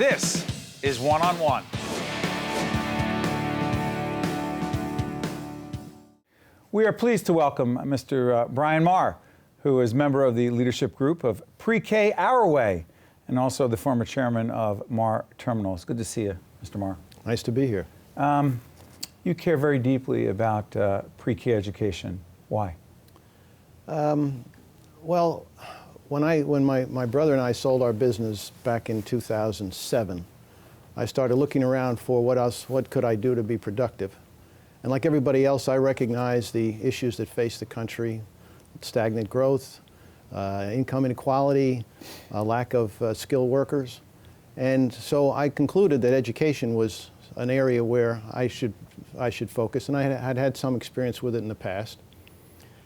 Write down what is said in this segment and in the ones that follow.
This is One on One. We are pleased to welcome Mr. Brian Maher, who is member of the leadership group of Pre-K Our Way, and also the former chairman of Maher Terminal. It's good to see you, Mr. Maher. Nice to be here. You care very deeply about pre-K education. Why? Well, when my brother and I sold our business back in 2007, I started looking around for what could I do to be productive. And like everybody else, I recognized the issues that face the country: stagnant growth, income inequality, lack of skilled workers. And so I concluded that education was an area where I should focus, and I had had some experience with it in the past.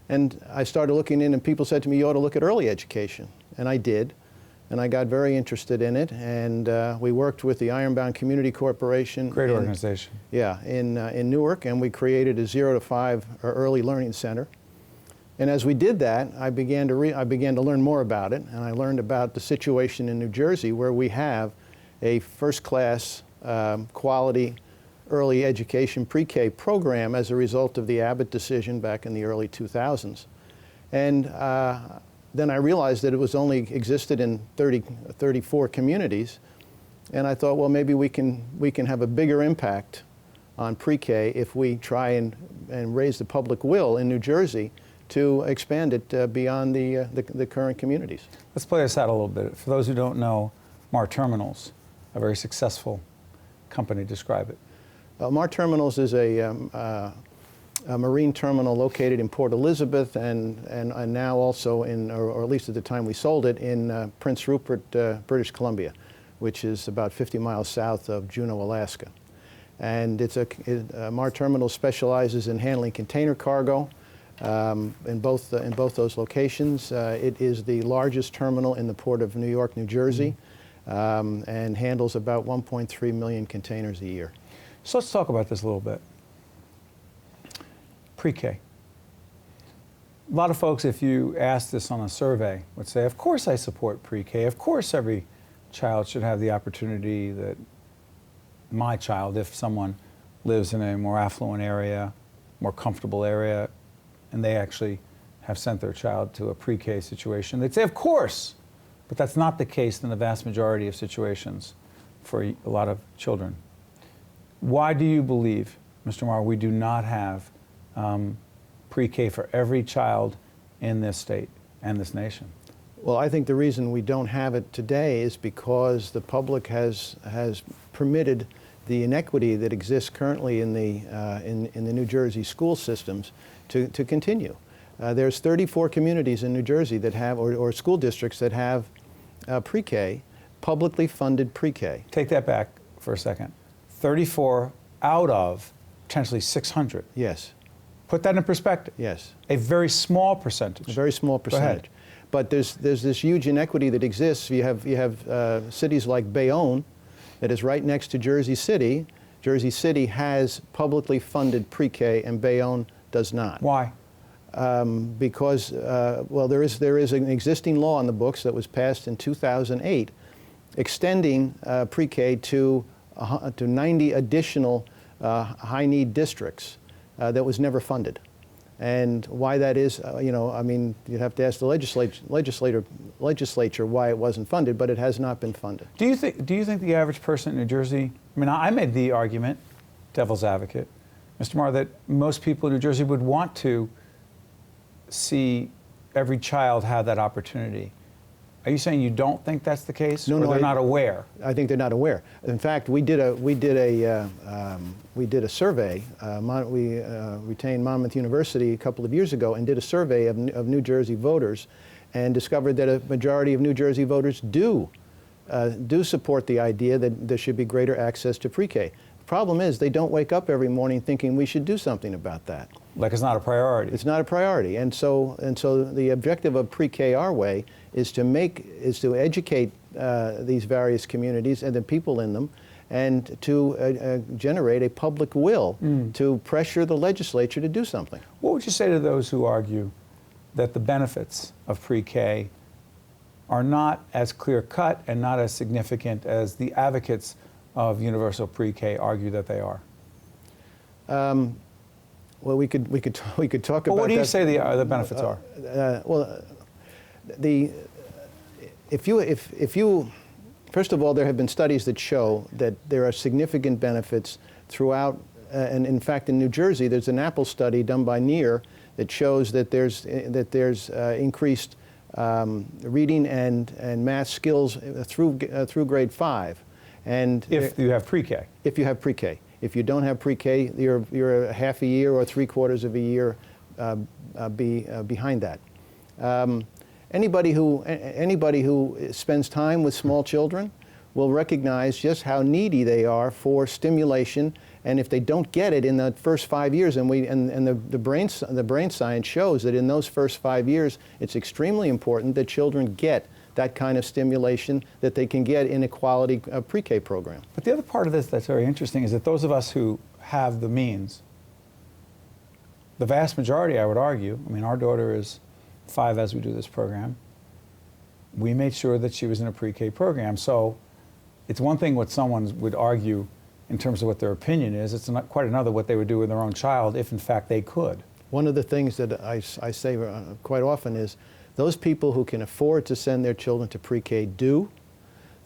And I started looking in, and people said to me, "You ought to look at early education." And I did, and I got very interested in it, and we worked with the Ironbound Community Corporation. Great organization. Yeah, in Newark, and we created a 0 to 5 early learning center. And as we did that, I began to learn more about it, and I learned about the situation in New Jersey, where we have a first-class quality early education pre-K program as a result of the Abbott decision back in the early 2000s. And then I realized that it was only existed in 34 communities, and I thought, well, maybe we can have a bigger impact on pre-K if we try and raise the public will in New Jersey to expand it beyond the current communities. Let's play this out a little bit. For those who don't know, Maher Terminals, a very successful company. Describe it. Maher Terminals is a marine terminal located in Port Elizabeth and now also in, or at least at the time we sold it, in Prince Rupert, British Columbia, which is about 50 miles south of Juneau, Alaska. And Maher Terminals specializes in handling container cargo in both those locations. It is the largest terminal in the Port of New York, New Jersey, and handles about 1.3 million containers a year. So let's talk about this a little bit. Pre-K. A lot of folks, if you ask this on a survey, would say, of course I support pre-K. Of course every child should have the opportunity that my child, if someone lives in a more affluent area, more comfortable area, and they actually have sent their child to a pre-K situation, they'd say, of course. But that's not the case in the vast majority of situations for a lot of children. Why do you believe, Mr. Maher, we do not have pre-K for every child in this state and this nation? Well, I think the reason we don't have it today is because the public has permitted the inequity that exists currently in the New Jersey school systems to continue. There's 34 communities in New Jersey that have, or school districts that have pre-K, publicly funded pre-K. Take that back for a second. 34 out of potentially 600. Yes. Put that in perspective. Yes. A very small percentage. A very small percentage. Go ahead. But there's this huge inequity that exists. You have cities like Bayonne, that is right next to Jersey City. Jersey City has publicly funded pre-K, and Bayonne does not. Why? Because well, there is an existing law on the books that was passed in 2008, extending pre-K to 90 additional high-need districts that was never funded. And why that is, you know, I mean, you'd have to ask the legislature why it wasn't funded, but it has not been funded. Do you think the average person in New Jersey, I mean, I made the argument, devil's advocate, Mr. Maher, that most people in New Jersey would want to see every child have that opportunity. Are you saying you don't think that's the case? No, or no, they're not aware? I think they're not aware. In fact, we did a survey. We retained Monmouth University a couple of years ago and did a survey of New Jersey voters, and discovered that a majority of New Jersey voters do support the idea that there should be greater access to pre-K. The problem is they don't wake up every morning thinking we should do something about that. Like it's not a priority. It's not a priority, and so the objective of Pre-K Our Way is to educate these various communities and the people in them, and to generate a public will to pressure the legislature to do something. What would you say to those who argue that the benefits of pre-K are not as clear-cut and not as significant as the advocates of universal pre-K argue that they are? Well, we could talk about that. Well, what do you say the benefits are? If you first of all, there have been studies that show that there are significant benefits throughout, and in fact, in New Jersey, there's an Apple study done by Maher that shows that there's increased reading and math skills through grade 5. And if you have pre-K. If you have pre-K. If you don't have pre-K, you're a half a year or 3/4 of a year behind that. Anybody who spends time with small children will recognize just how needy they are for stimulation, and if they don't get it in the first 5 years, and the brain science shows that in those first 5 years, it's extremely important that children get that kind of stimulation that they can get in a quality pre-K program. But the other part of this that's very interesting is that those of us who have the means, the vast majority, I would argue, I mean, our daughter is 5 as we do this program, we made sure that she was in a pre-K program. So it's one thing what someone would argue in terms of what their opinion is. It's not quite another what they would do with their own child if, in fact, they could. One of the things that I say quite often is those people who can afford to send their children to pre-K do.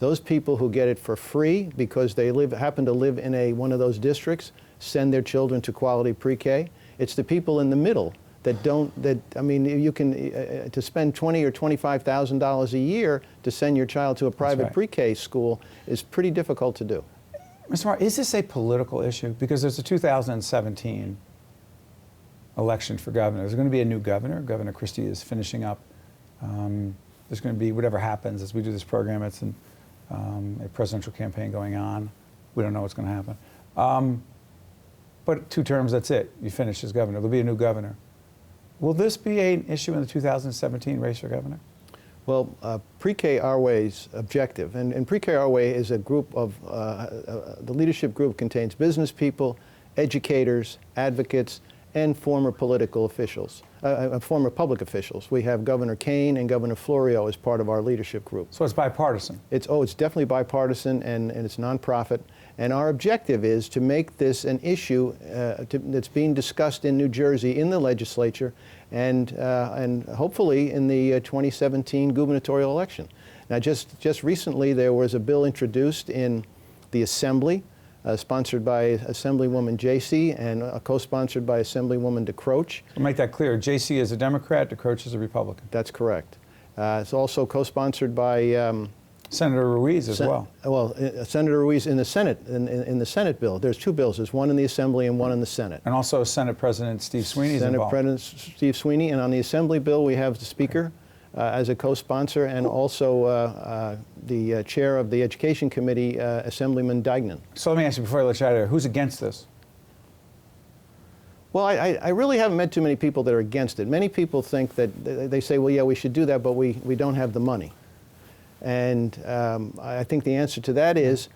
Those people who get it for free because they happen to live in one of those districts send their children to quality pre-K. It's the people in the middle that don't, I mean, you can, to spend $20,000 or $25,000 a year to send your child to a private pre-K school is pretty difficult to do. Mr. Maher, is this a political issue? Because there's a 2017 election for governor. There's going to be a new governor. Governor Christie is finishing up. There's going to be, whatever happens as we do this program, it's a presidential campaign going on. We don't know what's going to happen. But 2 terms, that's it. You finish as governor. There'll be a new governor. Will this be an issue in the 2017 race for governor? Well, Pre-K Our Way's objective, and Pre-K Our Way is a group of, the leadership group contains business people, educators, advocates, and former political officials, former public officials. We have Governor Kane and Governor Florio as part of our leadership group. So it's bipartisan? It's definitely bipartisan, and it's nonprofit. And our objective is to make this an issue that's being discussed in New Jersey in the legislature and hopefully in the 2017 gubernatorial election. Now, just recently there was a bill introduced in the Assembly, sponsored by Assemblywoman J.C. and co-sponsored by Assemblywoman DeCroce. I'll make that clear. J.C. is a Democrat, DeCroce is a Republican. That's correct. It's also co-sponsored by Senator Ruiz as well. Well, Senator Ruiz in the Senate, in the Senate bill. There's 2 bills. There's one in the Assembly and one in the Senate. And also Senate President Steve Sweeney is involved. Senate President Steve Sweeney, and on the Assembly bill we have the Speaker as a co-sponsor, and also the chair of the Education Committee, Assemblyman Degnan. So let me ask you before I let you out of here, who's against this? Well, I really haven't met too many people that are against it. Many people think that, they say, well, yeah, we should do that, but we don't have the money. And I think the answer to that is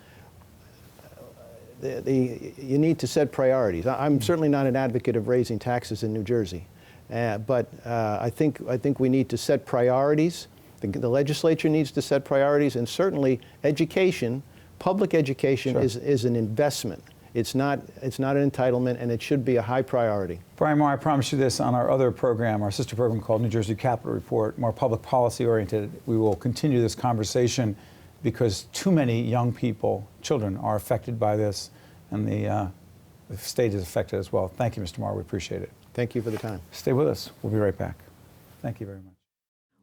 you need to set priorities. I'm certainly not an advocate of raising taxes in New Jersey, but I think we need to set priorities. The legislature needs to set priorities, and certainly education, public education, is an investment. It's not an entitlement, and it should be a high priority. Brian Maher, I promise you this, on our other program, our sister program called New Jersey Capital Report, more public policy oriented, we will continue this conversation because too many young people, children, are affected by this, and the state is affected as well. Thank you, Mr. Maher. We appreciate it. Thank you for the time. Stay with us. We'll be right back. Thank you very much.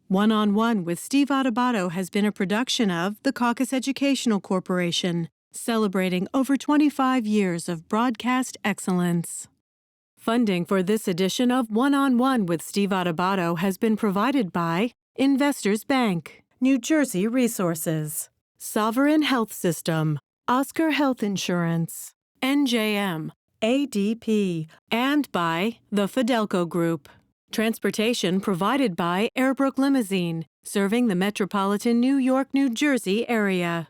One-on-One with Steve Adubato has been a production of the CAUCUS Educational Corporation, celebrating over 25 years of broadcast excellence. Funding for this edition of One-on-One with Steve Adubato has been provided by Investors Bank, New Jersey Resources, Sovereign Health System, Oscar Health Insurance, NJM, ADP, and by the Fidelco Group. Transportation provided by Airbrook Limousine, serving the metropolitan New York, New Jersey area.